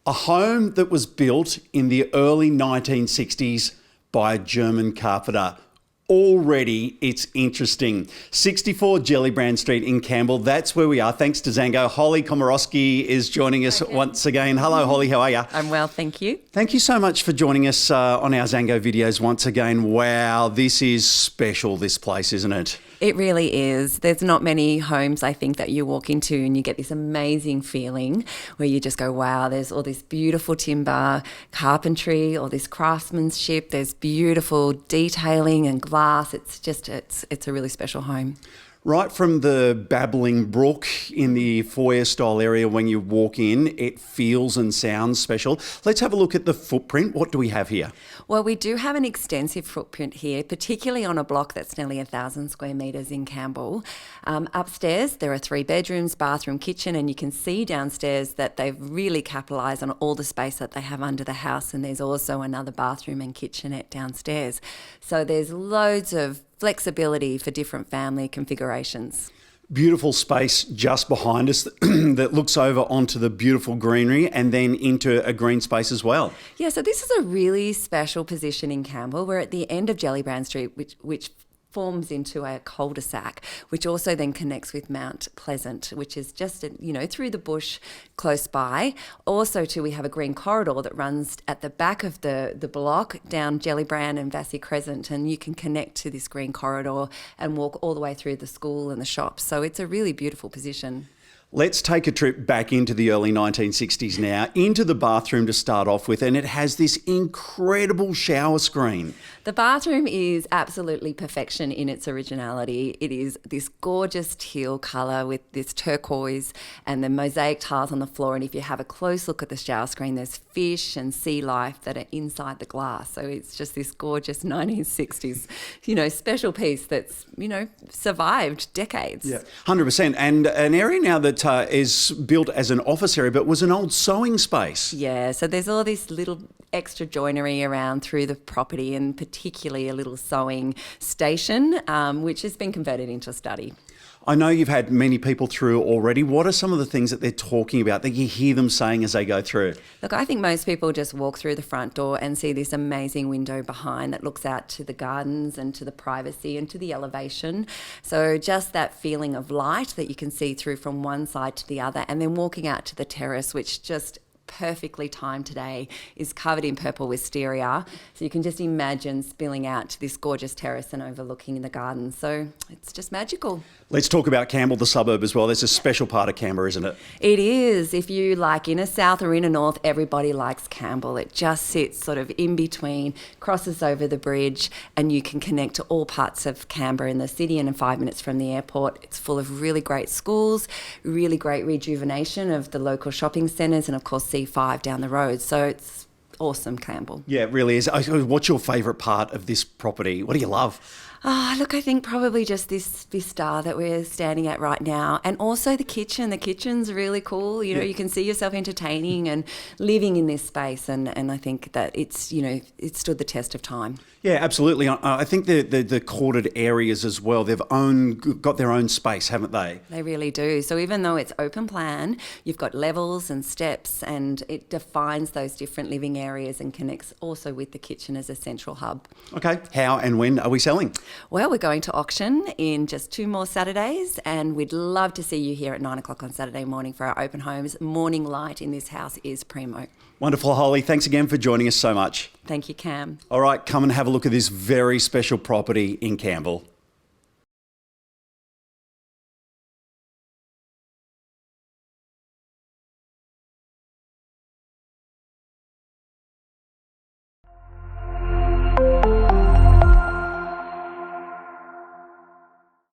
A home that was built in the early 1960s by a German carpenter. Already it's interesting. 64 Gellibrand Street in Campbell, that's where we are. Thanks to Zango. Holly Komorowski is joining us once again. Hello, Holly, how are you? I'm well, thank you. Thank you so much for joining us on our Zango videos once again. Wow, this is special, this place, isn't it? It really is. There's not many homes, I think, that you walk into and you get this amazing feeling where you just go, wow, there's all this beautiful timber, carpentry, all this craftsmanship, there's beautiful detailing and glass. It's a really special home. Right from the babbling brook in the foyer style area when you walk in, it feels and sounds special. Let's have a look at the footprint. What do we have here? Well, we do have an extensive footprint here, particularly on a block that's nearly 1,000 square metres in Campbell. Upstairs, there are 3 bedrooms, bathroom, kitchen, and you can see downstairs that they've really capitalised on all the space that they have under the house, and there's also another bathroom and kitchenette downstairs. So there's loads of flexibility for different family configurations. Beautiful space just behind us that looks over onto the beautiful greenery and then into a green space as well. Yeah, so this is a really special position in Campbell. We're at the end of Gellibrand Street, which forms into a cul-de-sac, which also then connects with Mount Pleasant, which is just, through the bush close by. Also, too, we have a green corridor that runs at the back of the block down Gellibrand and Vassy Crescent, and you can connect to this green corridor and walk all the way through the school and the shops. So it's a really beautiful position. Let's take a trip back into the early 1960s now, into the bathroom to start off with, and it has this incredible shower screen. The bathroom is absolutely perfection in its originality. It is this gorgeous teal colour with this turquoise and the mosaic tiles on the floor, and if you have a close look at the shower screen, there's fish and sea life that are inside the glass. So it's just this gorgeous 1960s, special piece that's, survived decades. Yeah, 100%. And an area now that is built as an office area, but was an old sewing space. Yeah, so there's all this little extra joinery around through the property, and particularly a little sewing station, which has been converted into a study. I know you've had many people through already. What are some of the things that they're talking about that you hear them saying as they go through? Look, I think most people just walk through the front door and see this amazing window behind that looks out to the gardens and to the privacy and to the elevation. So just that feeling of light that you can see through from one side to the other, and then walking out to the terrace, which just perfectly timed today, is covered in purple wisteria. So you can just imagine spilling out to this gorgeous terrace and overlooking the garden. So it's just magical. Let's talk about Campbell, the suburb as well. There's a special part of Canberra, isn't it? It is. If you like inner south or inner north, everybody likes Campbell. It just sits sort of in between, crosses over the bridge, and you can connect to all parts of Canberra in the city, and in 5 minutes from the airport. It's full of really great schools, really great rejuvenation of the local shopping centres, and of course C5 down the road. So it's awesome, Campbell. Yeah, it really is. What's your favourite part of this property? What do you love? Look, I think probably just this vista that we're standing at right now, and also the kitchen. The kitchen's really cool. You can see yourself entertaining and living in this space, and I think that it's stood the test of time. Yeah, absolutely. I think the corded areas as well, they've got their own space, haven't they? They really do. So even though it's open plan, you've got levels and steps, and it defines those different living areas and connects also with the kitchen as a central hub. Okay, how and when are we selling? Well, we're going to auction in just 2 more Saturdays, and we'd love to see you here at 9 o'clock on Saturday morning for our open homes. Morning light in this house is primo. Wonderful, Holly. Thanks again for joining us so much. Thank you, Cam. All right, come and have a look at this very special property in Campbell.